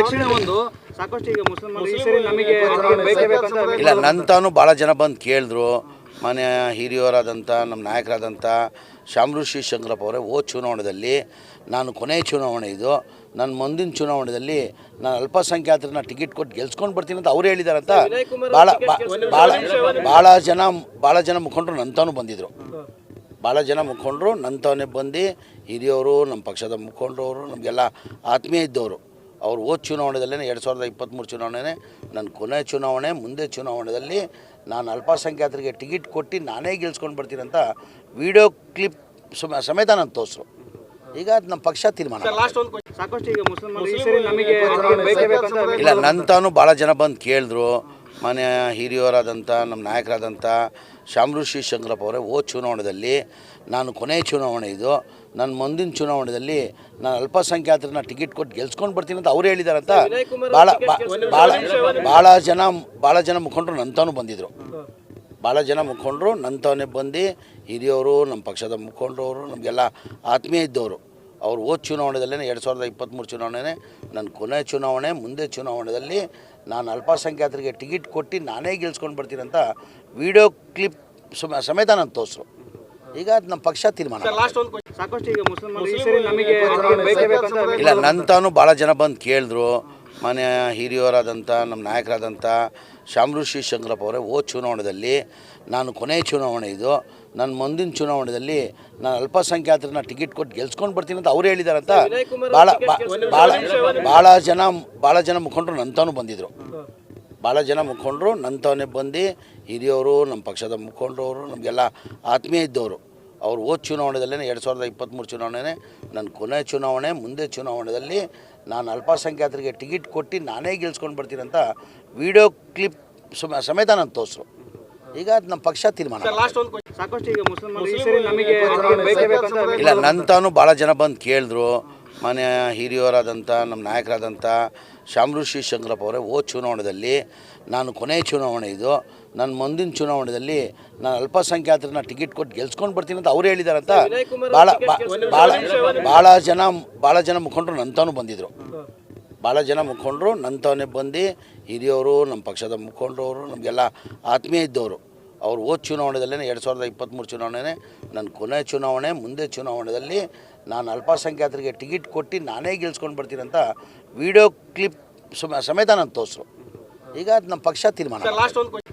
ರಕ್ಷಣೆ ಒಂದು ಸಾಕಷ್ಟು ಈಗ ಮುಸ್ಲಿಮರು ಈ ಸರಿ ನಮಗೆ ಬೇಕೇ ಬೇಕಂತ ಇಲ್ಲ, ನನ್ನ ತಾನು ಭಾಳ ಜನ ಬಂದು ಕೇಳಿದ್ರು. ಮನೆ ಹಿರಿಯವರಾದಂಥ ನಮ್ಮ ನಾಯಕರಾದಂಥ ಶಾಮರು ಶ್ರೀಶಂಕರಪ್ಪ ಅವರೇ, ಹೋದ ಚುನಾವಣೆಯಲ್ಲಿ ನಾನು ಕೊನೆಯ ಚುನಾವಣೆ ಇದು, ನನ್ನ ಮುಂದಿನ ಚುನಾವಣೆಯಲ್ಲಿ ನಾನು ಅಲ್ಪಸಂಖ್ಯಾತರನ್ನ ಟಿಕೆಟ್ ಕೊಟ್ಟು ಗೆಲ್ಸ್ಕೊಂಡು ಬರ್ತೀನಿ ಅಂತ ಅವ್ರು ಹೇಳಿದಾರಂತ ಭಾಳ ಜನ ಮುಖಂಡರು ನನ್ನ ತಾನು ಬಂದಿದ್ದರು. ಭಾಳ ಜನ ಮುಖಂಡರು ನನ್ನ ತಾನೇ ಬಂದು, ಹಿರಿಯವರು, ನಮ್ಮ ಪಕ್ಷದ ಮುಖಂಡರವರು, ನಮಗೆಲ್ಲ ಆತ್ಮೀಯ ಇದ್ದವರು, ಅವ್ರು ಹೋದ ಚುನಾವಣೆಯಲ್ಲೇ 2023 ಚುನಾವಣೆ ನನ್ನ ಕೊನೆಯ ಚುನಾವಣೆ, ಮುಂದೆ ಚುನಾವಣೆಯಲ್ಲಿ ನಾನು ಅಲ್ಪಸಂಖ್ಯಾತರಿಗೆ ಟಿಕೆಟ್ ಕೊಟ್ಟು ನಾನೇ ಗೆಲ್ಸ್ಕೊಂಡು ಬರ್ತೀನಿ ಅಂತ ವಿಡಿಯೋ ಕ್ಲಿಪ್ ಸಮೇತ ನಾನು ತೋರಿಸ್ರು. ಈಗ ಅದು ನಮ್ಮ ಪಕ್ಷ ತೀರ್ಮಾನ. ಸಾಕಷ್ಟು ಈಗ ಮುಸ್ಲಿಮರು ಈ ಸರಿ ನಮಗೆ ಬೇಕೇ ಬೇಕಂತ ಇಲ್ಲ, ನನ್ನ ತಾನು ಭಾಳ ಜನ ಬಂದು ಕೇಳಿದ್ರು. ಮನೆ ಹಿರಿಯವರಾದಂಥ ನಮ್ಮ ನಾಯಕರಾದಂಥ ಶಾಮರು ಶ್ರೀಶಂಕರಪ್ಪ ಅವರೇ, ಹೋದ ಚುನಾವಣೆಯಲ್ಲಿ ನಾನು ಕೊನೆಯ ಚುನಾವಣೆ ಇದು, ನನ್ನ ಮುಂದಿನ ಚುನಾವಣೆಯಲ್ಲಿ ನಾನು ಅಲ್ಪಸಂಖ್ಯಾತರನ್ನ ಟಿಕೆಟ್ ಕೊಟ್ಟು ಗೆಲ್ಸ್ಕೊಂಡು ಬರ್ತೀನಿ ಅಂತ ಅವ್ರು ಹೇಳಿದಾರಂತ ಭಾಳ ಜನ ಮುಖಂಡರು ನನ್ನ ತಾನು ಬಂದಿದ್ದರು. ಭಾಳ ಜನ ಮುಖಂಡರು ನನ್ನ ತಾನೇ ಬಂದು, ಹಿರಿಯವರು, ನಮ್ಮ ಪಕ್ಷದ ಮುಖಂಡರವರು, ನಮಗೆಲ್ಲ ಆತ್ಮೀಯ ಇದ್ದವರು, ಅವ್ರು ಹೋದ ಚುನಾವಣೆಯಲ್ಲೇ 2023 ಚುನಾವಣೆ ನನ್ನ ಕೊನೆಯ ಚುನಾವಣೆ, ಮುಂದೆ ಚುನಾವಣೆಯಲ್ಲಿ ನಾನು ಅಲ್ಪಸಂಖ್ಯಾತರಿಗೆ ಟಿಕೆಟ್ ಕೊಟ್ಟು ನಾನೇ ಗೆಲ್ಸ್ಕೊಂಡು ಬರ್ತೀನಿ ಅಂತ ವಿಡಿಯೋ ಕ್ಲಿಪ್ ಸಮೇತ ನಾನು ತೋರಿಸ್ರು. ಈಗ ಅದು ನಮ್ಮ ಪಕ್ಷ ತೀರ್ಮಾನ. ಸಾಕಷ್ಟು ಈಗ ಮುಸ್ಲಿಮರು ಈ ಸರಿ ನಮಗೆ ಬೇಕೇ ಬೇಕಂತ ಇಲ್ಲ, ನನ್ನ ತಾನು ಭಾಳ ಜನ ಬಂದು ಕೇಳಿದ್ರು. ಮನೆ ಹಿರಿಯವರಾದಂಥ ನಮ್ಮ ನಾಯಕರಾದಂಥ ಶಾಮರು ಶ್ರೀಶಂಕರಪ್ಪ ಅವರೇ, ಹೋದ ಚುನಾವಣೆಯಲ್ಲಿ ನಾನು ಕೊನೆಯ ಚುನಾವಣೆ ಇದು, ನನ್ನ ಮುಂದಿನ ಚುನಾವಣೆಯಲ್ಲಿ ನಾನು ಅಲ್ಪಸಂಖ್ಯಾತರನ್ನ ಟಿಕೆಟ್ ಕೊಟ್ಟು ಗೆಲ್ಸ್ಕೊಂಡು ಬರ್ತೀನಿ ಅಂತ ಅವ್ರು ಹೇಳಿದಾರಂತ ಭಾಳ ಜನ ಮುಖಂಡರು ನನ್ನ ತಾನು ಬಂದಿದ್ದರು. ಭಾಳ ಜನ ಮುಖಂಡರು ನನ್ನ ತಾನೇ ಬಂದು, ಹಿರಿಯವರು, ನಮ್ಮ ಪಕ್ಷದ ಮುಖಂಡರವರು, ನಮಗೆಲ್ಲ ಆತ್ಮೀಯ ಇದ್ದವರು, ಅವ್ರು ಹೋದ ಚುನಾವಣೆಯಲ್ಲೇ 2023 ಚುನಾವಣೆ ನನ್ನ ಕೊನೆಯ ಚುನಾವಣೆ, ಮುಂದೆ ಚುನಾವಣೆಯಲ್ಲಿ ನಾನು ಅಲ್ಪಸಂಖ್ಯಾತರಿಗೆ ಟಿಕೆಟ್ ಕೊಟ್ಟು ನಾನೇ ಗೆಲ್ಸ್ಕೊಂಡು ಬರ್ತೀನಿ ಅಂತ ವಿಡಿಯೋ ಕ್ಲಿಪ್ ಸಮೇತ ನಾನು ತೋರಿಸ್ರು. ಈಗ ಅದು ನಮ್ಮ ಪಕ್ಷ ತೀರ್ಮಾನ. ಸಾಕಷ್ಟು ಈಗ ಮುಸ್ಲಿಮರು ಈ ಸರಿ ನಮಗೆ ಬೇಕೇ ಬೇಕಂತ ಇಲ್ಲ, ನನ್ನ ತಾನು ಭಾಳ ಜನ ಬಂದು ಕೇಳಿದ್ರು. ಮನೆ ಹಿರಿಯವರಾದಂಥ ನಮ್ಮ ನಾಯಕರಾದಂಥ ಶಾಮರು ಶ್ರೀಶಂಕರಪ್ಪ ಅವರೇ, ಹೋದ ಚುನಾವಣೆಯಲ್ಲಿ ನಾನು ಕೊನೆಯ ಚುನಾವಣೆ ಇದು, ನನ್ನ ಮುಂದಿನ ಚುನಾವಣೆಯಲ್ಲಿ ನಾನು ಅಲ್ಪಸಂಖ್ಯಾತರನ್ನ ಟಿಕೆಟ್ ಕೊಟ್ಟು ಗೆಲ್ಸ್ಕೊಂಡು ಬರ್ತೀನಿ ಅಂತ ಅವ್ರು ಹೇಳಿದಾರಂತ ಭಾಳ ಜನ ಮುಖಂಡರು ನನ್ನ ತಾನು ಬಂದಿದ್ದರು. ಭಾಳ ಜನ ಮುಖಂಡರು ನನ್ನ ತಾನೇ ಬಂದು, ಹಿರಿಯವರು, ನಮ್ಮ ಪಕ್ಷದ ಮುಖಂಡರವರು, ನಮಗೆಲ್ಲ ಆತ್ಮೀಯ ಇದ್ದವರು, ಅವ್ರು ಹೋದ ಚುನಾವಣೆಯಲ್ಲೇ 2023 ಚುನಾವಣೆ ನನ್ನ ಕೊನೆಯ ಚುನಾವಣೆ, ಮುಂದೆ ಚುನಾವಣೆಯಲ್ಲಿ ನಾನು ಅಲ್ಪಸಂಖ್ಯಾತರಿಗೆ ಟಿಕೆಟ್ ಕೊಟ್ಟು ನಾನೇ ಗೆಲ್ಸ್ಕೊಂಡು ಬರ್ತೀನಿ ಅಂತ ವಿಡಿಯೋ ಕ್ಲಿಪ್ ಸಮೇತ ನಾನು ತೋರಿಸ್ರು. ಈಗ ಅದು ನಮ್ಮ ಪಕ್ಷ ತೀರ್ಮಾನ.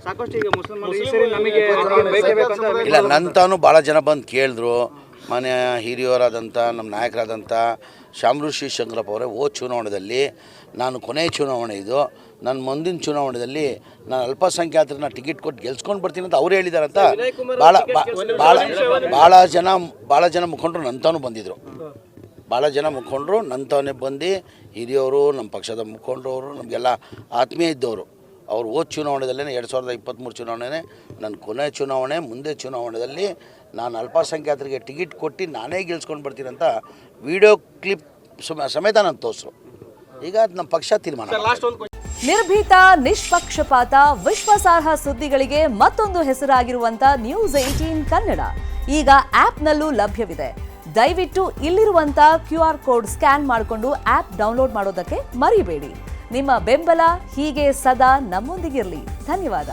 ಸಾಕಷ್ಟು ಈಗ ಮುಸ್ಲಿಮರು ಈ ಸರಿ ನಮಗೆ ಬೇಕೇ ಬೇಕಂತ ಇಲ್ಲ, ನನ್ನ ತಾನು ಭಾಳ ಜನ ಬಂದು ಕೇಳಿದ್ರು. ಮನೆ ಹಿರಿಯವರಾದಂಥ ನಮ್ಮ ನಾಯಕರಾದಂಥ ಶಾಮರು ಶ್ರೀಶಂಕರಪ್ಪ ಅವರೇ, ಹೋದ ಚುನಾವಣೆಯಲ್ಲಿ ನಾನು ಕೊನೆಯ ಚುನಾವಣೆ ಇದು, ನನ್ನ ಮುಂದಿನ ಚುನಾವಣೆಯಲ್ಲಿ ನಾನು ಅಲ್ಪಸಂಖ್ಯಾತರನ್ನ ಟಿಕೆಟ್ ಕೊಟ್ಟು ಗೆಲ್ಸ್ಕೊಂಡು ಬರ್ತೀನಿ ಅಂತ ಅವ್ರು ಹೇಳಿದಾರಂತ ಭಾಳ ಜನ ಮುಖಂಡರು ನನ್ನ ತಾನು ಬಂದಿದ್ದರು. ಭಾಳ ಜನ ಮುಖಂಡರು ನನ್ನ ತಾನೇ ಬಂದು, ಹಿರಿಯವರು, ನಮ್ಮ ಪಕ್ಷದ ಮುಖಂಡರವರು, ನಮಗೆಲ್ಲ ಆತ್ಮೀಯ ಇದ್ದವರು, ಅವ್ರು ಹೋದ ಚುನಾವಣೆಯಲ್ಲೇ 2023 ಚುನಾವಣೆ ನನ್ನ ಕೊನೆಯ ಚುನಾವಣೆ, ಮುಂದೆ ಚುನಾವಣೆಯಲ್ಲಿ ನಾನು ಅಲ್ಪಸಂಖ್ಯಾತರಿಗೆ ಟಿಕೆಟ್ ಕೊಟ್ಟು ನಾನೇ ಗೆಲ್ಸ್ಕೊಂಡು ಬರ್ತೀನಿ ಅಂತ ವಿಡಿಯೋ ಕ್ಲಿಪ್ ಸಮೇತ ನಾನು ತೋರಿಸ್ರು. ಈಗ ಅದು ನಮ್ಮ ಪಕ್ಷ ತೀರ್ಮಾನ. ನಿರ್ಭೀತ, ನಿಷ್ಪಕ್ಷಪಾತ, ವಿಶ್ವಾಸಾರ್ಹ ಸುದ್ದಿಗಳಿಗೆ ಮತ್ತೊಂದು ಹೆಸರಾಗಿರುವಂತ News18 ಕನ್ನಡ ಈಗ ಆಪ್ನಲ್ಲೂ ಲಭ್ಯವಿದೆ. ದಯವಿಟ್ಟು ಇಲ್ಲಿರುವಂತ QR ಕೋಡ್ ಸ್ಕ್ಯಾನ್ ಮಾಡಿಕೊಂಡು ಆಪ್ ಡೌನ್ಲೋಡ್ ಮಾಡೋದಕ್ಕೆ ಮರಿಬೇಡಿ. ನಿಮ್ಮ ಬೆಂಬಲ ಹೀಗೆ ಸದಾ ನಮ್ಮೊಂದಿಗಿರಲಿ. ಧನ್ಯವಾದ.